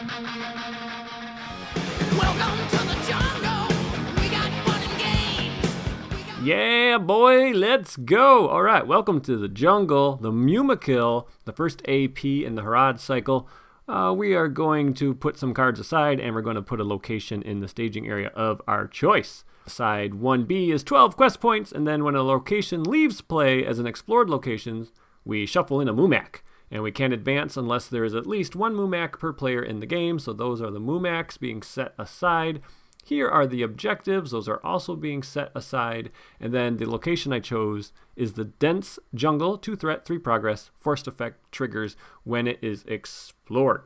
Welcome to the jungle. We got fun and games. Yeah, boy, let's go. All right, welcome to the jungle, the Mumakil, the first AP in the Harad cycle. We are going to put some cards aside, and we're going to put a location in the staging area of our choice. Side 1B is 12 quest points, and then when a location leaves play as an explored location, we shuffle in a Mumak. And we can't advance unless there is at least one Mumak per player in the game, so those are the Mumaks being set aside. Here are the objectives, those are also being set aside. And then the location I chose is the dense jungle, 2 threat, 3 progress, forced effect triggers when it is explored.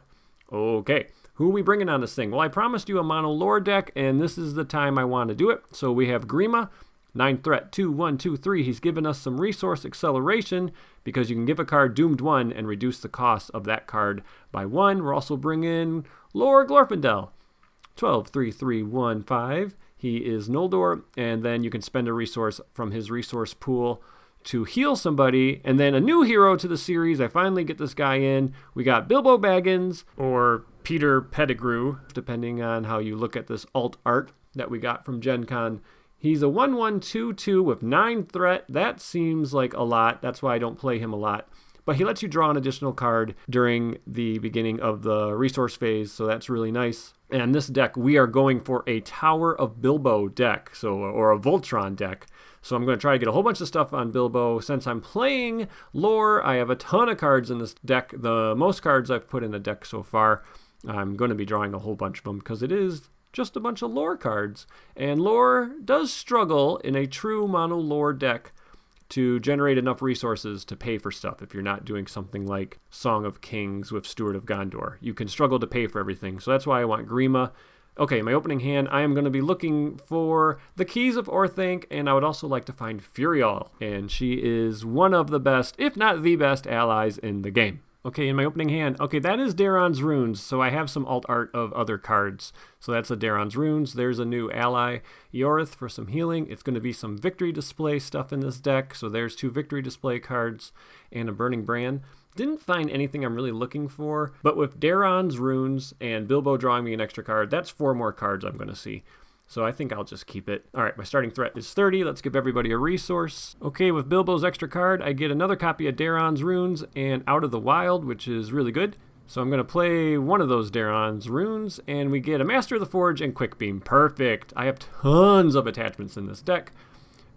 Okay, who are we bringing on this thing? Well, I promised you a mono lore deck, and this is the time I want to do it. So we have Grima, 9 threat, 2, 1, 2, 3. He's given us some resource acceleration because you can give a card doomed 1 and reduce the cost of that card by 1. We're also bringing Lord Glorfindel, 12, 3, 3, 1, 5. He is Noldor, and then you can spend a resource from his resource pool to heal somebody. And then a new hero to the series. I finally get this guy in. We got Bilbo Baggins, or Peter Pettigrew, depending on how you look at this alt art that we got from Gen Con. He's a 1/1/2/2 with 9 threat. That seems like a lot. That's why I don't play him a lot. But he lets you draw an additional card during the beginning of the resource phase, so that's really nice. And this deck, we are going for a Tower of Bilbo deck, or a Voltron deck. So I'm going to try to get a whole bunch of stuff on Bilbo. Since I'm playing lore, I have a ton of cards in this deck. The most cards I've put in the deck so far. I'm going to be drawing a whole bunch of them because it is just a bunch of lore cards. And lore does struggle in a true mono lore deck to generate enough resources to pay for stuff. If you're not doing something like Song of Kings with Steward of Gondor, you can struggle to pay for everything. So that's why I want Grima. Okay, my opening hand, I am going to be looking for the Keys of Orthanc, and I would also like to find Furiel. And she is one of the best, if not the best, allies in the game. Okay, in my opening hand, okay, that is Daron's Runes, so I have some alt art of other cards. So that's the Daron's Runes. There's a new ally, Eorith, for some healing. It's going to be some victory display stuff in this deck, so there's 2 victory display cards and a Burning Brand. Didn't find anything I'm really looking for, but with Daron's Runes and Bilbo drawing me an extra card, that's 4 more cards I'm going to see. So I think I'll just keep it. All right, my starting threat is 30. Let's give everybody a resource. Okay, with Bilbo's extra card, I get another copy of Daron's Runes and Out of the Wild, which is really good. So I'm going to play one of those Daron's Runes, and we get a Master of the Forge and Quick Beam. Perfect. I have tons of attachments in this deck.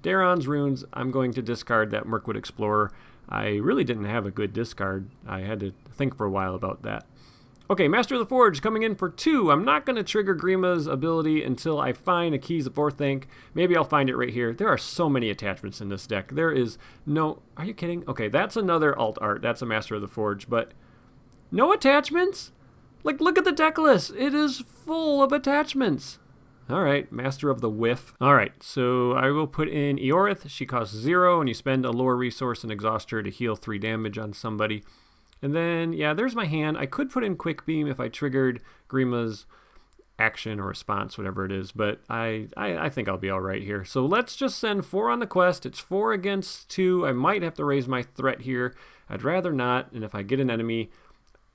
Daron's Runes, I'm going to discard that Merkwood Explorer. I really didn't have a good discard. I had to think for a while about that. Okay, Master of the Forge coming in for 2. I'm not going to trigger Grima's ability until I find a Keys of Orthanc. Maybe I'll find it right here. There are so many attachments in this deck. There is no... Are you kidding? Okay, that's another alt art. That's a Master of the Forge, but no attachments? Like, look at the deck list. It is full of attachments. All right, Master of the Whiff. All right, so I will put in Eorith. She costs 0, and you spend a lore resource and exhaust her to heal 3 damage on somebody. And then, yeah, there's my hand. I could put in Quick Beam if I triggered Grima's action or response, whatever it is, but I think I'll be all right here. So let's just send 4 on the quest. It's 4 against 2. I might have to raise my threat here. I'd rather not, and if I get an enemy,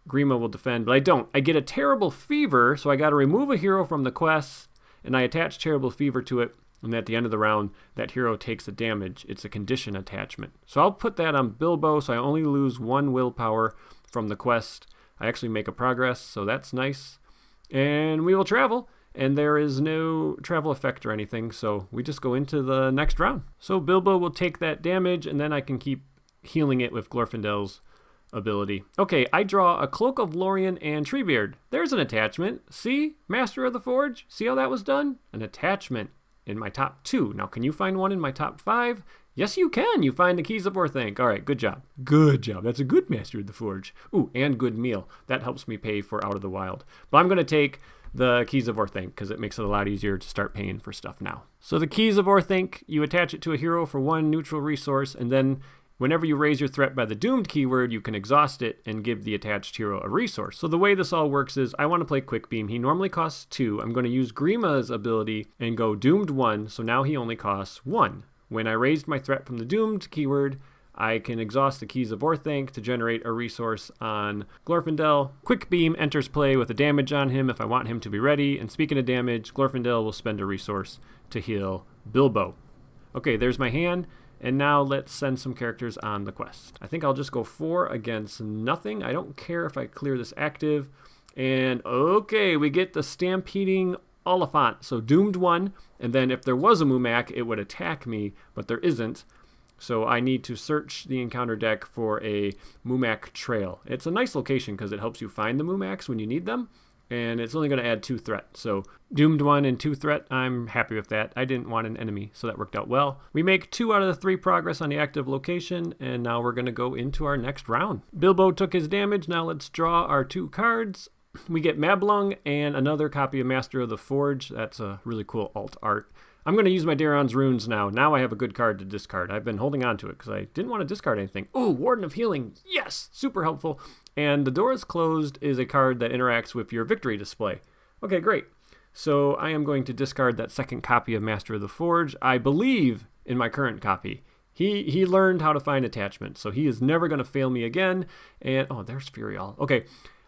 Grima will defend, but I don't. I get a Terrible Fever, so I got to remove a hero from the quest, and I attach Terrible Fever to it. And at the end of the round, that hero takes the damage. It's a condition attachment. So I'll put that on Bilbo, so I only lose 1 willpower from the quest. I actually make a progress, so that's nice. And we will travel, and there is no travel effect or anything, so we just go into the next round. So Bilbo will take that damage, and then I can keep healing it with Glorfindel's ability. Okay, I draw a Cloak of Lorien and Treebeard. There's an attachment. See? Master of the Forge? See how that was done? An attachment in my top 2. Now, can you find one in my top 5? Yes, you can. You find the Keys of Orthanc. All right, good job. Good job. That's a good Master of the Forge. Ooh, and good meal. That helps me pay for Out of the Wild. But I'm going to take the Keys of Orthanc because it makes it a lot easier to start paying for stuff now. So the Keys of Orthanc, you attach it to a hero for 1 neutral resource, and then whenever you raise your threat by the doomed keyword, you can exhaust it and give the attached hero a resource. So the way this all works is I want to play Quick Beam. He normally costs 2. I'm going to use Grima's ability and go doomed 1, so now he only costs 1. When I raised my threat from the doomed keyword, I can exhaust the Keys of Orthanc to generate a resource on Glorfindel. Quick Beam enters play with a damage on him if I want him to be ready. And speaking of damage, Glorfindel will spend a resource to heal Bilbo. Okay, there's my hand. And now let's send some characters on the quest. I think I'll just go 4 against nothing. I don't care if I clear this active. And okay, we get the Stampeding Oliphant. So doomed 1. And then if there was a Mumak, it would attack me, but there isn't. So I need to search the encounter deck for a Mumak trail. It's a nice location because it helps you find the Mumaks when you need them. And it's only going to add 2 threat. So doomed 1 and 2 threat, I'm happy with that. I didn't want an enemy, so that worked out well. We make 2 out of the 3 progress on the active location, and now we're going to go into our next round. Bilbo took his damage. Now let's draw our 2 cards. We get Mablung and another copy of Master of the Forge. That's a really cool alt art. I'm going to use my Daron's Runes now. Now I have a good card to discard. I've been holding on to it because I didn't want to discard anything. Oh, Warden of Healing. Yes, super helpful. And the Door is Closed is a card that interacts with your victory display. Okay, great. So I am going to discard that second copy of Master of the Forge. I believe in my current copy. He learned how to find attachments, so he is never going to fail me again. And, oh, there's Furial. Okay.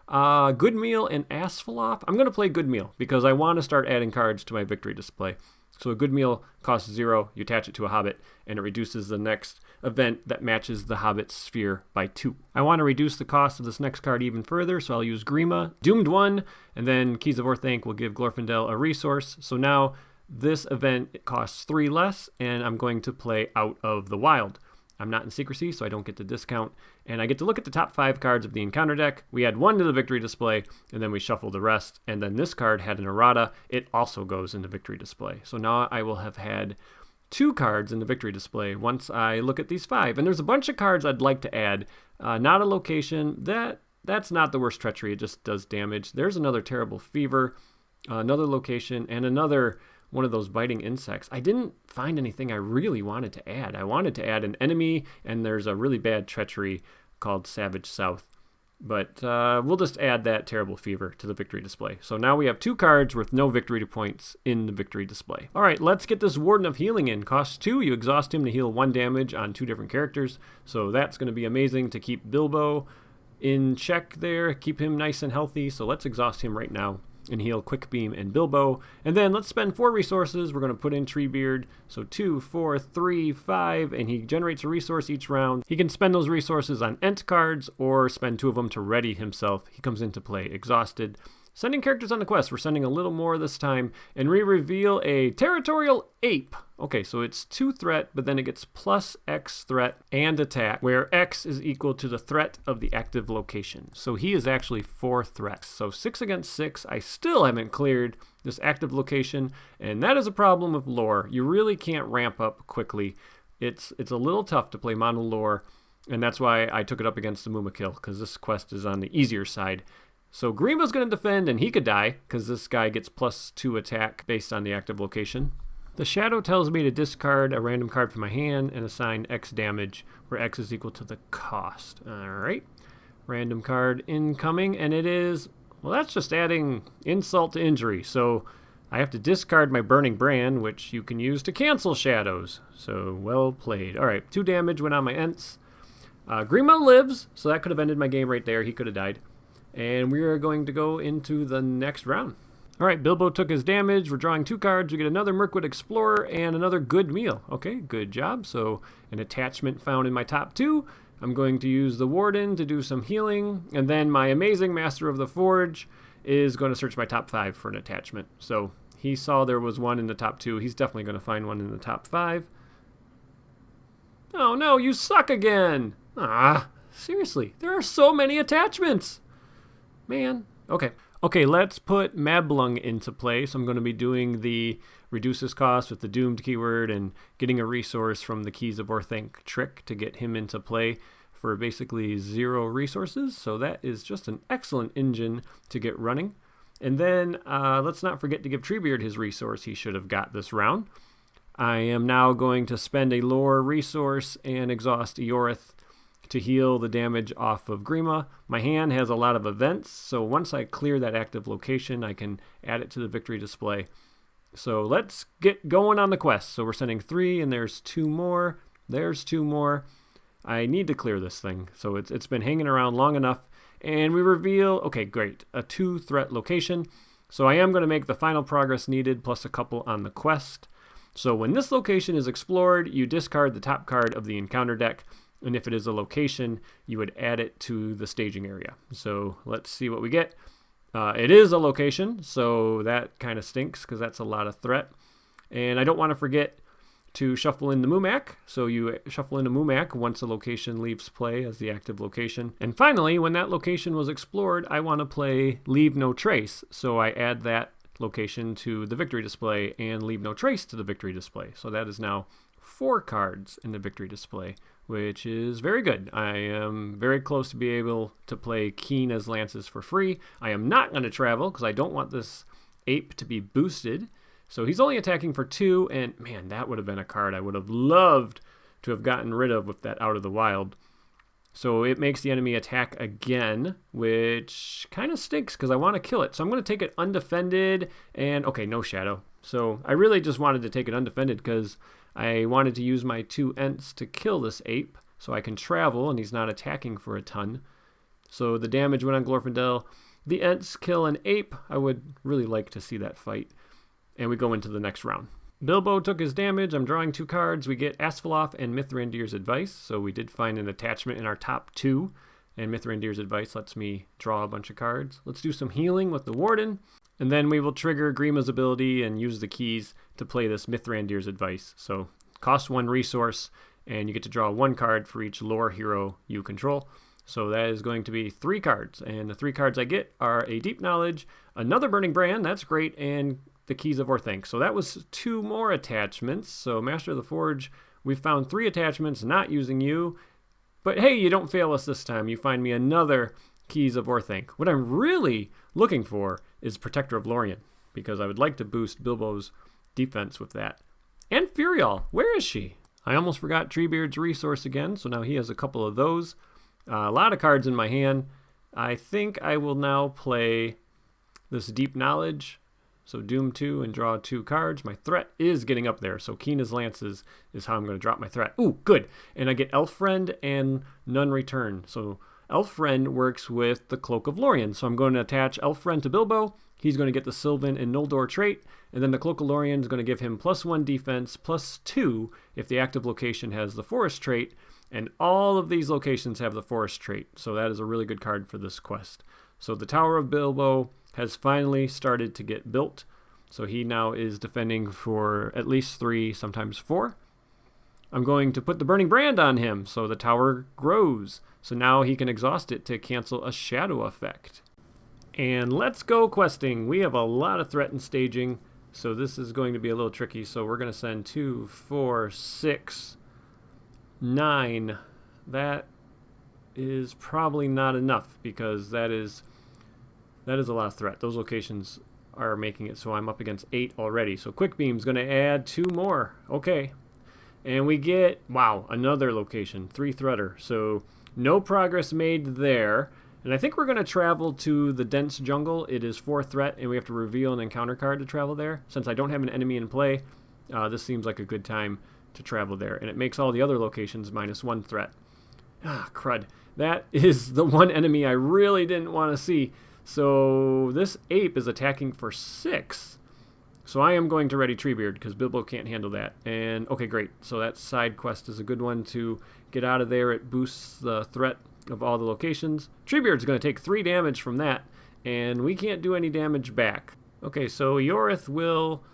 Good Meal and Asphalop. I'm going to play Good Meal because I want to start adding cards to my victory display. So a Good Meal costs 0, you attach it to a Hobbit, and it reduces the next event that matches the Hobbit sphere by 2. I want to reduce the cost of this next card even further, so I'll use Grima, doomed 1, and then Keys of Orthanc will give Glorfindel a resource. So now this event costs 3 less, and I'm going to play Out of the Wild. I'm not in secrecy, so I don't get the discount. And I get to look at the top 5 cards of the encounter deck. We add 1 to the victory display, and then we shuffle the rest. And then this card had an errata. It also goes into victory display. So now I will have had 2 cards in the victory display once I look at these 5. And there's a bunch of cards I'd like to add. Not a location. That's not the worst treachery. It just does damage. There's another Terrible Fever, another location, and another one of those biting insects. I didn't find anything I really wanted to add. I wanted to add an enemy, and there's a really bad treachery called Savage South. But we'll just add that Terrible Fever to the victory display. So now we have 2 cards with no victory points in the victory display. All right, let's get this Warden of Healing in. Costs 2. You exhaust him to heal 1 damage on 2 different characters. So that's going to be amazing to keep Bilbo in check there, keep him nice and healthy. So let's exhaust him right now and heal Quick Beam and Bilbo. And then let's spend 4 resources. We're going to put in Treebeard. So 2, 4, 3, 5, and he generates a resource each round. He can spend those resources on Ent cards or spend 2 of them to ready himself. He comes into play exhausted. Sending characters on the quest. We're sending a little more this time. And we reveal a Territorial Ape. Okay, so it's 2 threat, but then it gets plus X threat and attack, where X is equal to the threat of the active location. So he is actually 4 threats. So 6 against 6. I still haven't cleared this active location, and that is a problem with lore. You really can't ramp up quickly. It's a little tough to play mono lore, and that's why I took it up against the Mumakil, because this quest is on the easier side. So Grima's going to defend, and he could die, because this guy gets plus 2 attack based on the active location. The Shadow tells me to discard a random card from my hand and assign X damage, where X is equal to the cost. Alright, random card incoming, and it is, well, that's just adding insult to injury. So I have to discard my Burning Brand, which you can use to cancel shadows. So well played. Alright, 2 damage went on my Ents. Grima lives, so that could have ended my game right there. He could have died. And we are going to go into the next round. All right, Bilbo took his damage. We're drawing 2 cards. We get another Merkwood Explorer and another Good Meal. Okay, good job. So an attachment found in my top 2. I'm going to use the Warden to do some healing. And then my amazing Master of the Forge is going to search my top 5 for an attachment. So he saw there was one in the top 2. He's definitely going to find one in the top 5. Oh no, you suck again. Ah, seriously, there are so many attachments. Man. Okay, let's put Mablung into play. So I'm going to be doing the reduces cost with the doomed keyword and getting a resource from the Keys of Orthanc trick to get him into play for basically 0 resources. So that is just an excellent engine to get running. And then let's not forget to give Treebeard his resource he should have got this round. I am now going to spend a lore resource and exhaust Eorith to heal the damage off of Grima. My hand has a lot of events, so once I clear that active location, I can add it to the victory display. So let's get going on the quest. So we're sending 3, and there's 2 more. There's 2 more. I need to clear this thing. So it's been hanging around long enough. And we reveal, okay, great, a 2-threat location. So I am going to make the final progress needed plus a couple on the quest. So when this location is explored, you discard the top card of the encounter deck. And if it is a location, you would add it to the staging area. So let's see what we get. It is a location, so that kind of stinks because that's a lot of threat. And I don't want to forget to shuffle in the Mumak. So you shuffle in a Mumak once a location leaves play as the active location. And finally, when that location was explored, I want to play Leave No Trace. So I add that location to the victory display and Leave No Trace to the victory display. So that is now 4 cards in the victory display, which is very good. I am very close to be able to play Keen as Lances for free. I am not going to travel because I don't want this ape to be boosted. So he's only attacking for 2, and man, that would have been a card I would have loved to have gotten rid of with that Out of the Wild. So it makes the enemy attack again, which kind of stinks because I want to kill it. So I'm going to take it undefended, and okay, no shadow. So I really just wanted to take it undefended because I wanted to use my 2 Ents to kill this ape so I can travel, and he's not attacking for a ton. So the damage went on Glorfindel. The Ents kill an ape. I would really like to see that fight. And we go into the next round. Bilbo took his damage. I'm drawing 2 cards. We get Asphalloth and Mithrandir's Advice. So we did find an attachment in our top 2. And Mithrandir's Advice lets me draw a bunch of cards. Let's do some healing with the Warden. And then we will trigger Grima's ability and use the keys to play this Mithrandir's Advice. So cost 1 resource, and you get to draw 1 card for each lore hero you control. So that is going to be 3 cards. And the 3 cards I get are a Deep Knowledge, another Burning Brand, that's great, and the Keys of Orthanc. So that was 2 more attachments. So Master of the Forge, we found 3 attachments, not using you. But hey, you don't fail us this time. You find me another Keys of Orthanc. What I'm really looking for is Protector of Lorien, because I would like to boost Bilbo's defense with that. And Furial, where is she? I almost forgot Treebeard's resource again, so now he has a couple of those. A lot of cards in my hand. I think I will now play this Deep Knowledge. So Doom 2 and draw 2 cards. My threat is getting up there. So Keen as Lances is how I'm going to drop my threat. Ooh, good. And I get Elf Friend and None Return. So Elf Friend works with the Cloak of Lorien. So I'm going to attach Elf Friend to Bilbo. He's going to get the Sylvan and Noldor trait. And then the Cloak of Lorien is going to give him +1 defense, +2 if the active location has the Forest trait. And all of these locations have the Forest trait. So that is a really good card for this quest. So the Tower of Bilbo has finally started to get built. So he now is defending for at least 3, sometimes 4. I'm going to put the Burning Brand on him so the tower grows. So now he can exhaust it to cancel a shadow effect. And let's go questing. We have a lot of threat in staging, so this is going to be a little tricky. So we're going to send 2, 4, 6, 9. That is probably not enough because that is a lot of threat. Those locations are making it so I'm up against 8 already. So Quick Beam's going to add 2 more. Okay. And we get, wow, another location, 3 threader. So no progress made there. And I think we're going to travel to the dense jungle. It is 4 threat, and we have to reveal an encounter card to travel there. Since I don't have an enemy in play, this seems like a good time to travel there. And it makes all the other locations -1 threat. Ah, crud. That is the one enemy I really didn't want to see. So this ape is attacking for 6. So I am going to ready Treebeard because Bilbo can't handle that. And okay, great. So that side quest is a good one to get out of there. It boosts the threat of all the locations. Treebeard's going to take 3 damage from that, and we can't do any damage back. Okay, so Yorith will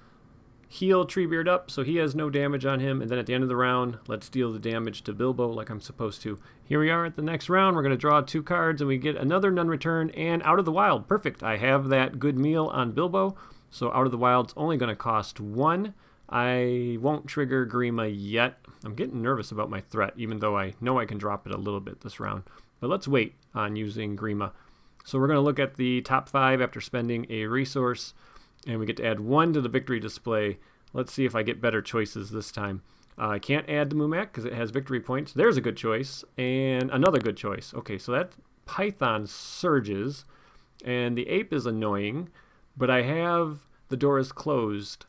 heal Treebeard up, so he has no damage on him. And then at the end of the round, let's deal the damage to Bilbo like I'm supposed to. Here we are at the next round. We're going to draw 2 cards, and we get another None Return and Out of the Wild. Perfect. I have that good meal on Bilbo, so Out of the Wild's only going to cost 1. I won't trigger Grima yet. I'm getting nervous about my threat, even though I know I can drop it a little bit this round. But let's wait on using Grima. So we're going to look at the top 5 after spending a resource, and we get to add 1 to the victory display. Let's see if I get better choices this time. I can't add the Mumak because it has victory points. There's a good choice, and another good choice. Okay, so that Python surges, and the ape is annoying, but I have the door is closed.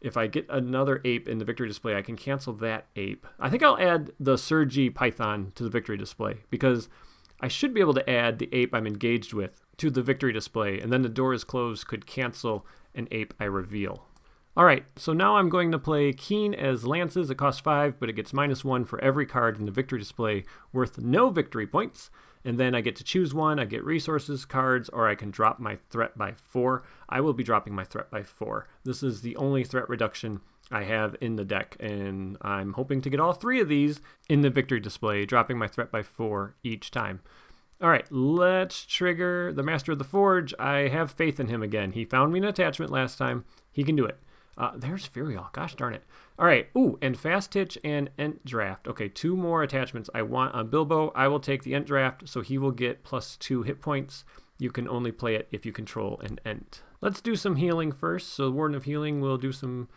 if I get another ape in the victory display, I can cancel that ape. I think I'll add the Surgy Python to the victory display because I should be able to add the ape I'm engaged with to the victory display, and then the door is closed could cancel an ape I reveal. All right, so now I'm going to play Keen as Lances. It costs 5, but it gets -1 for every card in the victory display worth no victory points. And then I get to choose one. I get resources, cards, or I can drop my threat by 4. I will be dropping my threat by 4. This is the only threat reduction I have in the deck, and I'm hoping to get all 3 of these in the victory display, dropping my threat by 4 each time. All right, let's trigger the Master of the Forge. I have faith in him again. He found me an attachment last time. He can do it. There's Furial. Gosh darn it. All right. Ooh, and Fast Hitch and Ent Draft. Okay, 2 more attachments I want on Bilbo. I will take the Ent Draft, so he will get +2 hit points. You can only play it if you control an Ent. Let's do some healing first. So the Warden of Healing will do some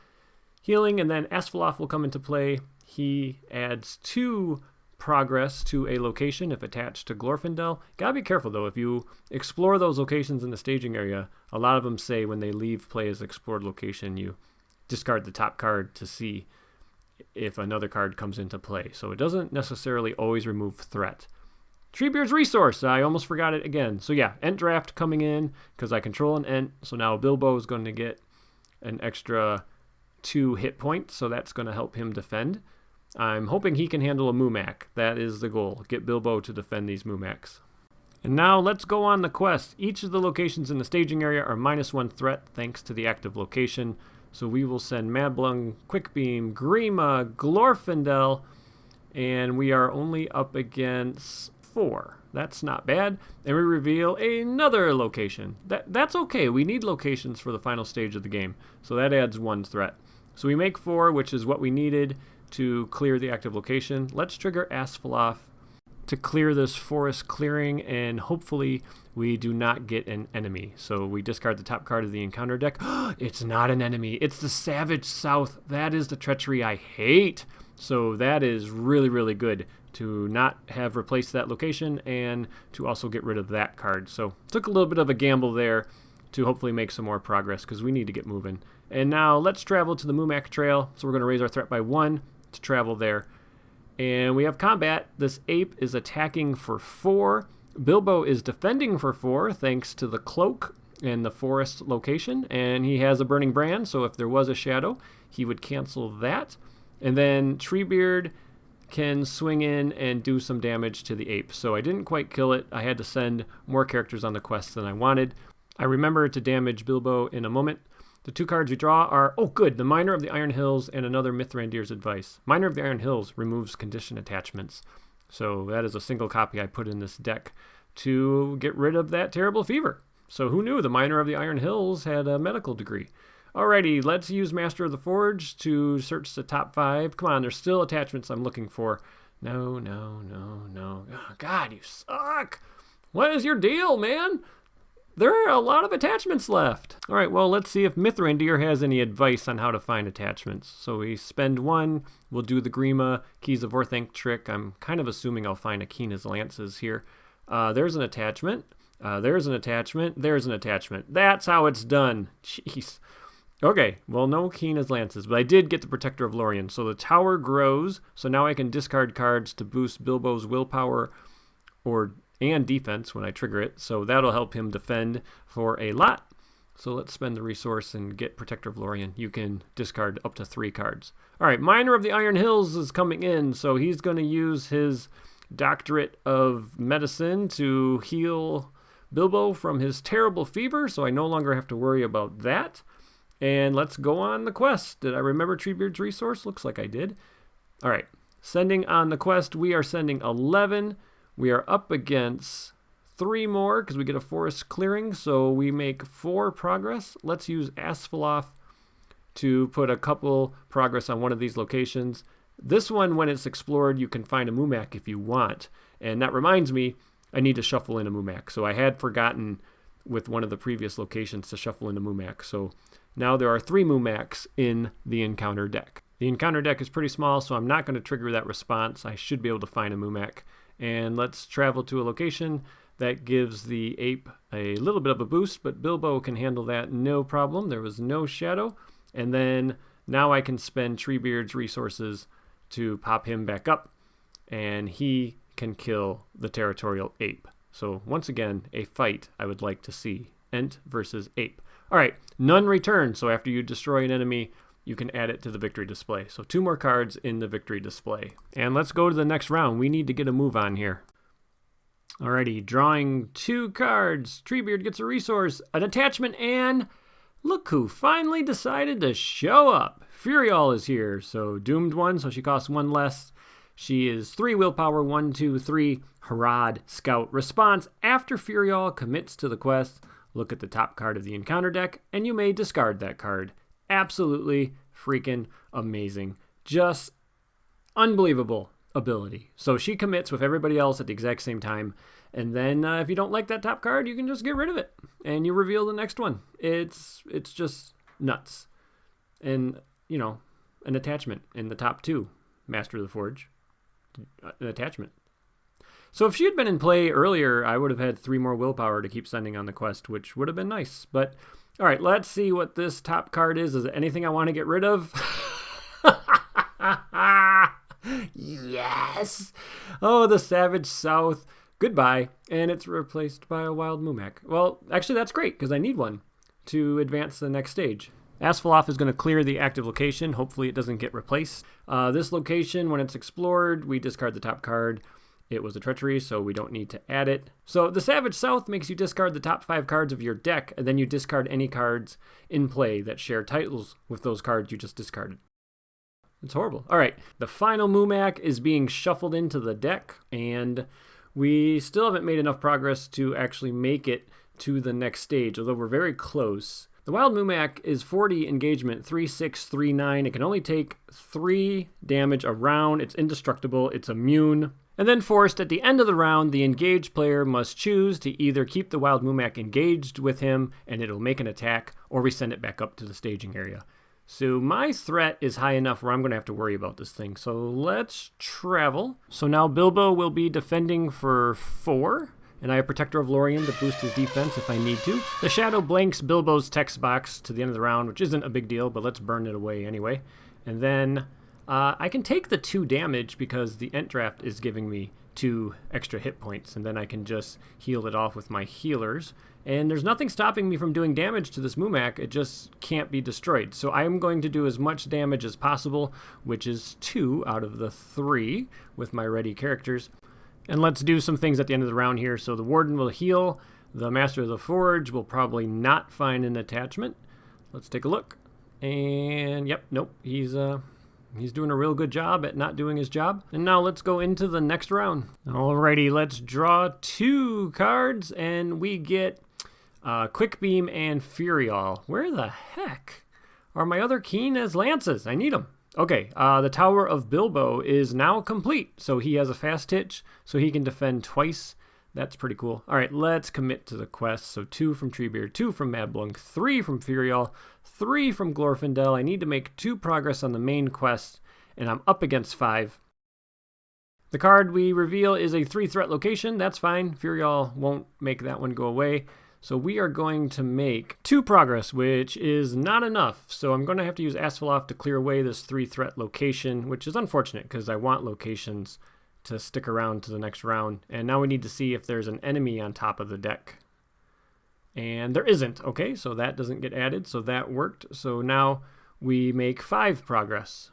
healing, and then Asphaleth will come into play. He adds 2 progress to a location if attached to Glorfindel. Gotta be careful though. If you explore those locations in the staging area, a lot of them say when they leave play as explored location, you discard the top card to see if another card comes into play. So it doesn't necessarily always remove threat. Treebeard's Resource. I almost forgot it again. So yeah, Ent Draft coming in because I control an Ent. So now Bilbo is going to get an extra 2 hit points. So that's going to help him defend. I'm hoping he can handle a Mumak. That is the goal. Get Bilbo to defend these Mumaks. And now let's go on the quest. Each of the locations in the staging area are -1 threat thanks to the active location. So we will send Madblung, Quickbeam, Grima, Glorfindel, and we are only up against 4. That's not bad. And we reveal another location. That's okay. We need locations for the final stage of the game. So that adds 1 threat. So we make 4, which is what we needed to clear the active location. Let's trigger Asphaleth to clear this forest clearing, and hopefully we do not get an enemy. So we discard the top card of the encounter deck. It's not an enemy. It's the Savage South. That is the treachery I hate. So that is really, really good to not have replaced that location and to also get rid of that card. So took a little bit of a gamble there to hopefully make some more progress because we need to get moving. And now let's travel to the Mumak Trail. So we're going to raise our threat by 1 to travel there. And we have combat. This ape is attacking for 4. Bilbo is defending for 4 thanks to the cloak and the forest location. And he has a burning brand, so if there was a shadow, he would cancel that. And then Treebeard can swing in and do some damage to the ape. So I didn't quite kill it. I had to send more characters on the quest than I wanted. I remember to damage Bilbo in a moment. The 2 cards we draw are, oh good, the Miner of the Iron Hills and another Mithrandir's Advice. Miner of the Iron Hills removes condition attachments. So that is a single copy I put in this deck to get rid of that terrible fever. So who knew the Miner of the Iron Hills had a medical degree. Alrighty, let's use Master of the Forge to search the top 5. Come on, there's still attachments I'm looking for. No. Oh, God, you suck. What is your deal, man? There are a lot of attachments left. All right, well, let's see if Mithrandir has any advice on how to find attachments. So we spend 1. We'll do the Grima Keys of Orthanc trick. I'm kind of assuming I'll find a Keena's Lances here. There's an attachment. There's an attachment. There's an attachment. That's how it's done. Jeez. Okay, well, no Keena's Lances, but I did get the Protector of Lorien. So the tower grows, so now I can discard cards to boost Bilbo's willpower and defense when I trigger it, so that'll help him defend for a lot. So let's spend the resource and get Protector of Lorien. You can discard up to 3 cards. All right, Miner of the Iron Hills is coming in, so he's going to use his Doctorate of Medicine to heal Bilbo from his terrible fever, so I no longer have to worry about that. And let's go on the quest. Did I remember Treebeard's Resource? Looks like I did. All right, sending on the quest, we are sending 11. We are up against 3 more because we get a forest clearing, so we make 4 progress. Let's use Asphaleth to put a couple progress on one of these locations. This one, when it's explored, you can find a Mumak if you want. And that reminds me, I need to shuffle in a Mumak. So I had forgotten with one of the previous locations to shuffle in a Mumak. So now there are 3 Mumaks in the encounter deck. The encounter deck is pretty small, so I'm not going to trigger that response. I should be able to find a Mumak. And let's travel to a location that gives the ape a little bit of a boost, but Bilbo can handle that no problem. There was no shadow. And then Now I can spend Treebeard's resources to pop him back up, and he can kill the territorial ape. So once again, a fight I would like to see. Ent versus ape. All right, none return. So after you destroy an enemy, you can add it to the victory display. So 2 more cards in the victory display. And let's go to the next round. We need to get a move on here. Alrighty, drawing 2 cards. Treebeard gets a resource, an attachment, and look who finally decided to show up. Furial is here. So doomed 1, so she costs 1 less. She is 3 willpower, 1, 2, 3. Harad Scout. Response: after Furial commits to the quest, look at the top card of the encounter deck, and you may discard that card. Absolutely freaking amazing. Just unbelievable ability. So she commits with everybody else at the exact same time, and then if you don't like that top card, you can just get rid of it, and you reveal the next one. It's just nuts. And, you know, an attachment in the top 2. Master of the Forge. An attachment. So if she had been in play earlier, I would have had 3 more willpower to keep sending on the quest, which would have been nice. But, all right, let's see what this top card is. Is it anything I want to get rid of? Yes! Oh, the Savage South. Goodbye. And it's replaced by a Wild Mumak. Well, actually, that's great, because I need one to advance to the next stage. Asphaloff is going to clear the active location. Hopefully it doesn't get replaced. This location, when it's explored, we discard the top card. It was a treachery, so we don't need to add it. So the Savage South makes you discard the top 5 cards of your deck, and then you discard any cards in play that share titles with those cards you just discarded. It's horrible. All right, the final Mumak is being shuffled into the deck, and we still haven't made enough progress to actually make it to the next stage, although we're very close. The Wild Mumak is 40 engagement, 3, 6, 3, 9. It can only take 3 damage a round. It's indestructible. It's immune. And then forced at the end of the round, the engaged player must choose to either keep the Wild Mumak engaged with him, and it'll make an attack, or we send it back up to the staging area. So my threat is high enough where I'm going to have to worry about this thing. So let's travel. So now Bilbo will be defending for 4. And I have Protector of Lorien to boost his defense if I need to. The Shadow blanks Bilbo's text box to the end of the round, which isn't a big deal, but let's burn it away anyway. And then I can take the 2 damage because the Ent Draft is giving me 2 extra hit points, and then I can just heal it off with my healers. And there's nothing stopping me from doing damage to this Mumak. It just can't be destroyed. So I am going to do as much damage as possible, which is 2 out of the 3 with my ready characters. And let's do some things at the end of the round here. So the Warden will heal. The Master of the Forge will probably not find an attachment. Let's take a look. And yep, nope, he's doing a real good job at not doing his job. And now let's go into the next round. Alrighty, let's draw 2 cards, and we get Quick Beam and Furial. Where the heck are my other Keen as Lances? I need them. Okay, the Tower of Bilbo is now complete. So he has a fast hitch, so he can defend twice. That's pretty cool. All right, let's commit to the quest. So 2 from Treebeard, 2 from Madblunk, 3 from Furial, 3 from Glorfindel. I need to make 2 progress on the main quest, and I'm up against 5. The card we reveal is a 3-threat location. That's fine. Furial won't make that one go away. So we are going to make 2 progress, which is not enough. So I'm going to have to use Asphaloff to clear away this 3-threat location, which is unfortunate because I want locations to stick around to the next round. And now we need to see if there's an enemy on top of the deck. And there isn't. Okay, so that doesn't get added. So that worked. So now we make 5 progress,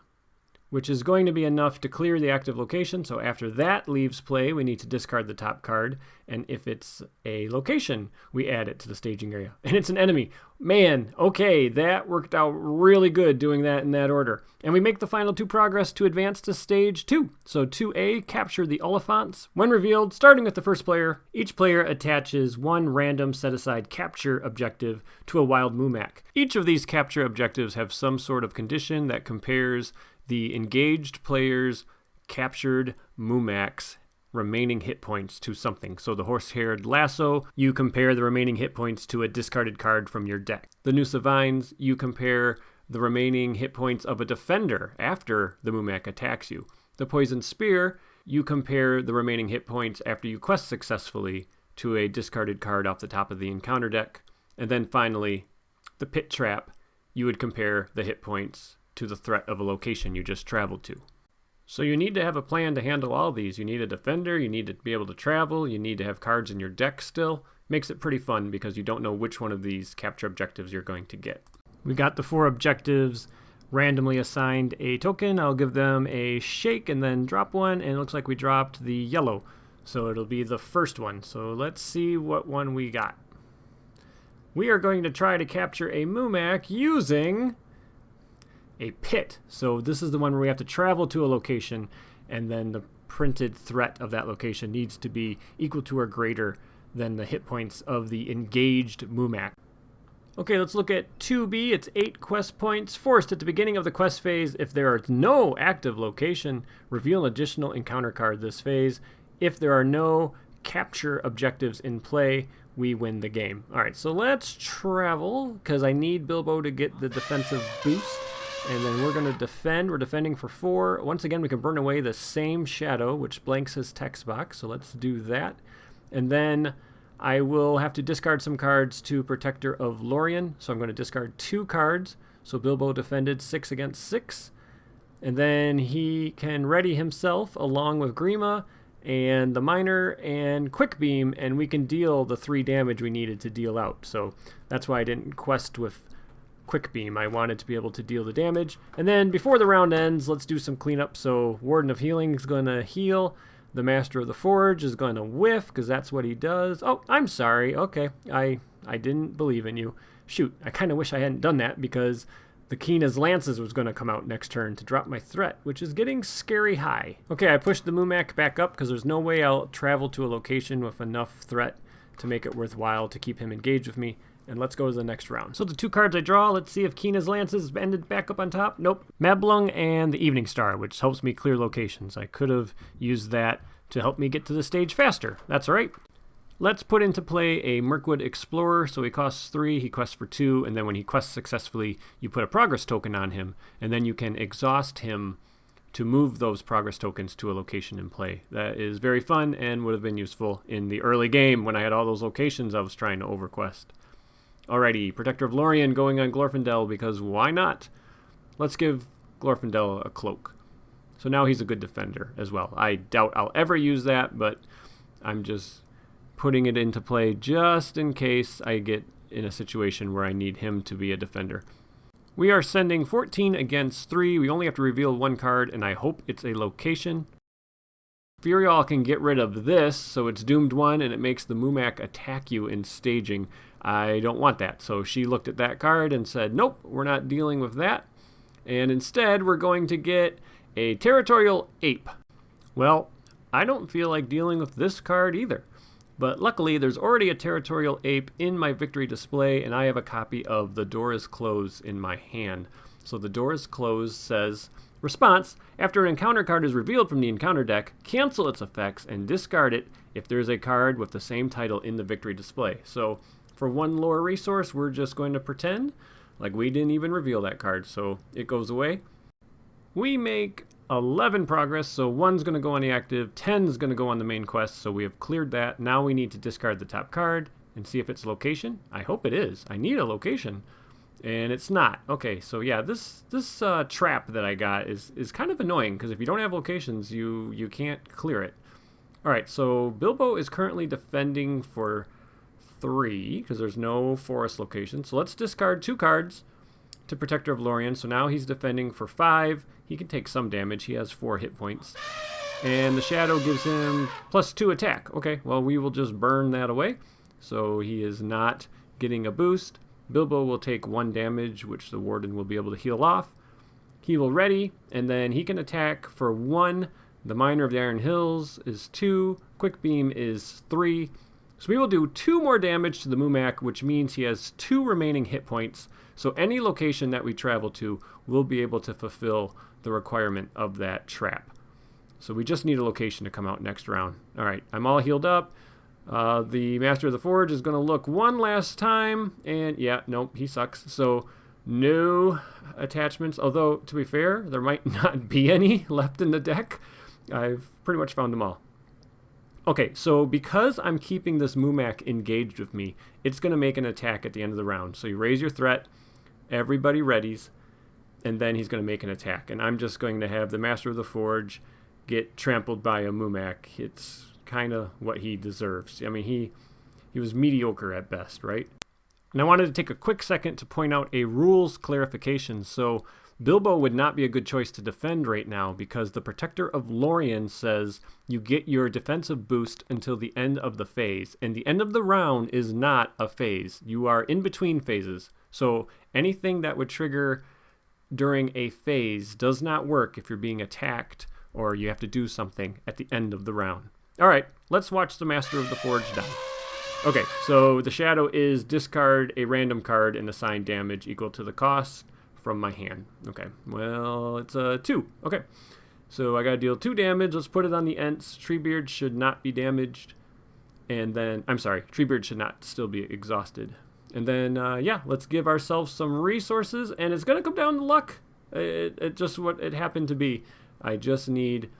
which is going to be enough to clear the active location. So after that leaves play, we need to discard the top card. And if it's a location, we add it to the staging area. And it's an enemy. Man, okay, that worked out really good doing that in that order. And we make the final 2 progress to advance to stage 2. So 2A, capture the Oliphants. When revealed, starting with the first player, each player attaches 1 random set-aside capture objective to a Wild Mumak. Each of these capture objectives have some sort of condition that compares the engaged player's captured Mumak's remaining hit points to something. So the Horse-Haired Lasso, you compare the remaining hit points to a discarded card from your deck. The Noose of Vines, you compare the remaining hit points of a defender after the Mumak attacks you. The Poison Spear, you compare the remaining hit points after you quest successfully to a discarded card off the top of the encounter deck. And then finally, the Pit Trap, you would compare the hit points to the threat of a location you just traveled to. So you need to have a plan to handle all these. You need a defender, you need to be able to travel, you need to have cards in your deck still. Makes it pretty fun because you don't know which one of these capture objectives you're going to get. We got the 4 objectives randomly assigned a token. I'll give them a shake and then drop one, and it looks like we dropped the yellow. So it'll be the first one. So let's see what one we got. We are going to try to capture a Mumak using a pit. So this is the one where we have to travel to a location, and then the printed threat of that location needs to be equal to or greater than the hit points of the engaged Mumak. Okay, let's look at 2B. It's 8 quest points. Forced at the beginning of the quest phase, if there is no active location, reveal an additional encounter card this phase. If there are no capture objectives in play, we win the game. All right, so let's travel, because I need Bilbo to get the defensive boost. And then we're going to defend. We're defending for 4. Once again, we can burn away the same shadow, which blanks his text box. So let's do that. And then I will have to discard some cards to Protector of Lorien. So I'm going to discard 2 cards. So Bilbo defended 6 against 6. And then he can ready himself along with Grima and the Miner and Quick Beam, and we can deal the 3 damage we needed to deal out. So that's why I didn't quest with Quick Beam. I wanted to be able to deal the damage. And then before the round ends, let's do some cleanup. So Warden of Healing is going to heal. The Master of the Forge is going to whiff, because that's what he does. Oh, I'm sorry. Okay, I didn't believe in you. Shoot, I kind of wish I hadn't done that, because the Keena's Lances was going to come out next turn to drop my threat, which is getting scary high. Okay, I pushed the Mumak back up, because there's no way I'll travel to a location with enough threat to make it worthwhile to keep him engaged with me. And let's go to the next round. So the 2 cards I draw, let's see if Keena's Lances ended back up on top. Nope. Mablung and the Evening Star, which helps me clear locations. I could have used that to help me get to the stage faster. That's all right. Let's put into play a Merkwood Explorer. So he costs 3, he quests for 2, and then when he quests successfully, you put a progress token on him, and then you can exhaust him to move those progress tokens to a location in play. That is very fun and would have been useful in the early game when I had all those locations I was trying to overquest. Alrighty, Protector of Lorien going on Glorfindel, because why not? Let's give Glorfindel a cloak. So now he's a good defender as well. I doubt I'll ever use that, but I'm just putting it into play just in case I get in a situation where I need him to be a defender. We are sending 14 against 3. We only have to reveal 1 card, and I hope it's a location. Furial can get rid of this, so it's doomed 1, and it makes the Mumak attack you in staging. I don't want that. So she looked at that card and said, nope, we're not dealing with that. And instead, we're going to get a Territorial Ape. Well, I don't feel like dealing with this card either. But luckily, there's already a Territorial Ape in my victory display, and I have a copy of The Door is Closed in my hand. So The Door is Closed says, response, after an encounter card is revealed from the encounter deck, cancel its effects and discard it if there's a card with the same title in the victory display. So for 1 lore resource, we're just going to pretend like we didn't even reveal that card, so it goes away. We make 11 progress, so 1's going to go on the active, 10's going to go on the main quest, so we have cleared that. Now we need to discard the top card and see if it's location. I hope it is. I need a location, and it's not. Okay, so yeah, this trap that I got is kind of annoying, because if you don't have locations, you can't clear it. All right, so Bilbo is currently defending for 3, because there's no forest location. So let's discard 2 cards to Protector of Lorien. So now he's defending for 5. He can take some damage. He has 4 hit points. And the shadow gives him +2 attack. Okay, well, we will just burn that away. So he is not getting a boost. Bilbo will take 1 damage, which the Warden will be able to heal off. He will ready, and then he can attack for 1. The Miner of the Iron Hills is 2. Quick Beam is 3. So we will do 2 more damage to the Mumak, which means he has 2 remaining hit points. So any location that we travel to will be able to fulfill the requirement of that trap. So we just need a location to come out next round. All right, I'm all healed up. The Master of the Forge is going to look 1 last time. And yeah, nope, he sucks. So no attachments. Although, to be fair, there might not be any left in the deck. I've pretty much found them all. Okay, so because I'm keeping this Mumak engaged with me, it's going to make an attack at the end of the round. So you raise your threat, everybody readies, and then he's going to make an attack. And I'm just going to have the Master of the Forge get trampled by a Mumak. It's kind of what he deserves. I mean, he was mediocre at best, right? And I wanted to take a quick second to point out a rules clarification. So Bilbo would not be a good choice to defend right now because the Protector of Lorien says you get your defensive boost until the end of the phase. And the end of the round is not a phase. You are in between phases. So anything that would trigger during a phase does not work if you're being attacked or you have to do something at the end of the round. All right, let's watch the Master of the Forge die. Okay, so the shadow is discard a random card and assign damage equal to the cost from my hand. Okay, well, it's a 2. Okay, so I got to deal 2 damage. Let's put it on the Ents. Treebeard should not be damaged. And then, I'm sorry, Treebeard should not still be exhausted. And then, yeah, let's give ourselves some resources. And it's going to come down to luck. It just what it happened to be. I just need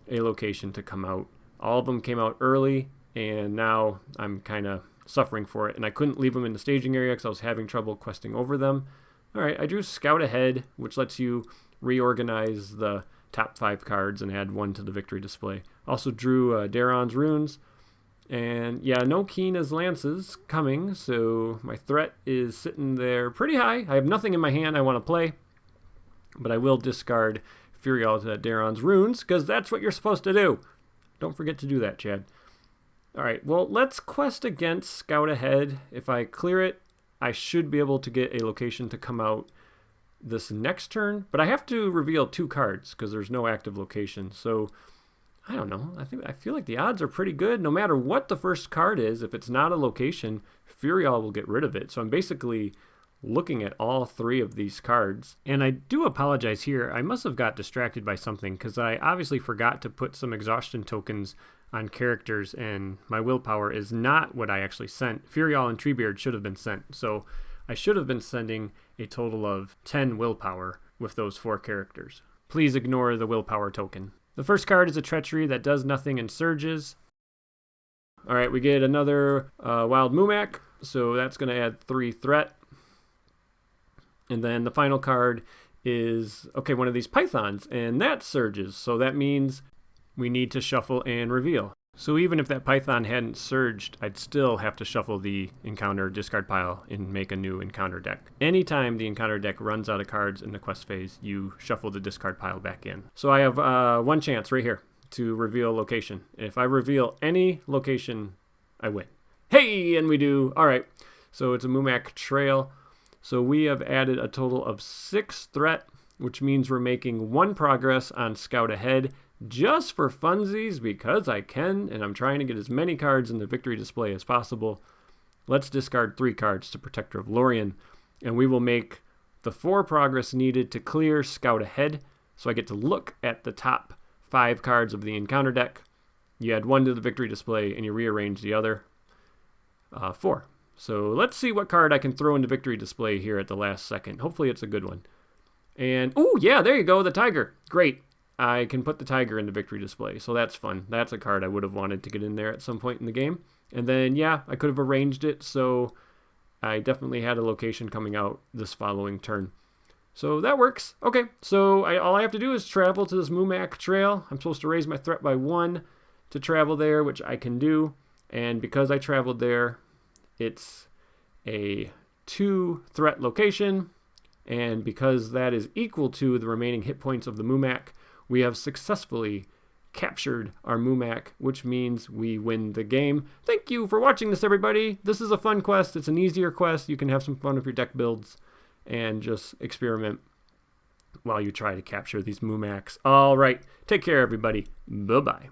a location to come out. All of them came out early. And now I'm kind of suffering for it. And I couldn't leave them in the staging area because I was having trouble questing over them. All right, I drew Scout Ahead, which lets you reorganize the top 5 cards and add 1 to the victory display. Also drew Daron's Runes. And yeah, no Keen as Lances coming, so my threat is sitting there pretty high. I have nothing in my hand I want to play, but I will discard Furial to Daron's Runes because that's what you're supposed to do. Don't forget to do that, Chad. All right, well, let's quest against Scout Ahead. If I clear it, I should be able to get a location to come out this next turn, but I have to reveal 2 cards because there's no active location. So I don't know. I feel like the odds are pretty good. No matter what the first card is, if it's not a location, Furial will get rid of it. So I'm basically looking at all 3 of these cards. And I do apologize here. I must have got distracted by something because I obviously forgot to put some exhaustion tokens on characters, and my willpower is not what I actually sent. Furial and Treebeard should have been sent. So I should have been sending a total of 10 willpower with those 4 characters. Please ignore the willpower token. The first card is a Treachery that does nothing and surges. All right, we get another Wild Mumak, so that's going to add 3 threat. And then the final card is, okay, one of these Pythons, and that surges. So that means we need to shuffle and reveal. So even if that Python hadn't surged, I'd still have to shuffle the encounter discard pile and make a new encounter deck. Anytime the encounter deck runs out of cards in the quest phase, you shuffle the discard pile back in. So I have 1 chance right here to reveal location. If I reveal any location, I win. Hey, and we do. All right, so it's a Mumak Trail. So we have added a total of 6 threat, which means we're making 1 progress on Scout Ahead, just for funsies because I can, and I'm trying to get as many cards in the victory display as possible. Let's discard 3 cards to Protector of Lorien, and we will make the 4 progress needed to clear Scout Ahead, so I get to look at the top 5 cards of the encounter deck. You add 1 to the victory display, and you rearrange the other 4. So let's see what card I can throw into victory display here at the last second. Hopefully it's a good one. And, oh yeah, there you go, the Tiger. Great. I can put the Tiger into victory display, so that's fun. That's a card I would have wanted to get in there at some point in the game. And then, yeah, I could have arranged it, so I definitely had a location coming out this following turn. So that works. Okay, so all I have to do is travel to this Mumak Trail. I'm supposed to raise my threat by 1 to travel there, which I can do. And because I traveled there, it's a 2 threat location. And because that is equal to the remaining hit points of the Mumak, we have successfully captured our Mumak, which means we win the game. Thank you for watching this, everybody. This is a fun quest. It's an easier quest. You can have some fun with your deck builds and just experiment while you try to capture these Mumaks. All right. Take care, everybody. Bye-bye.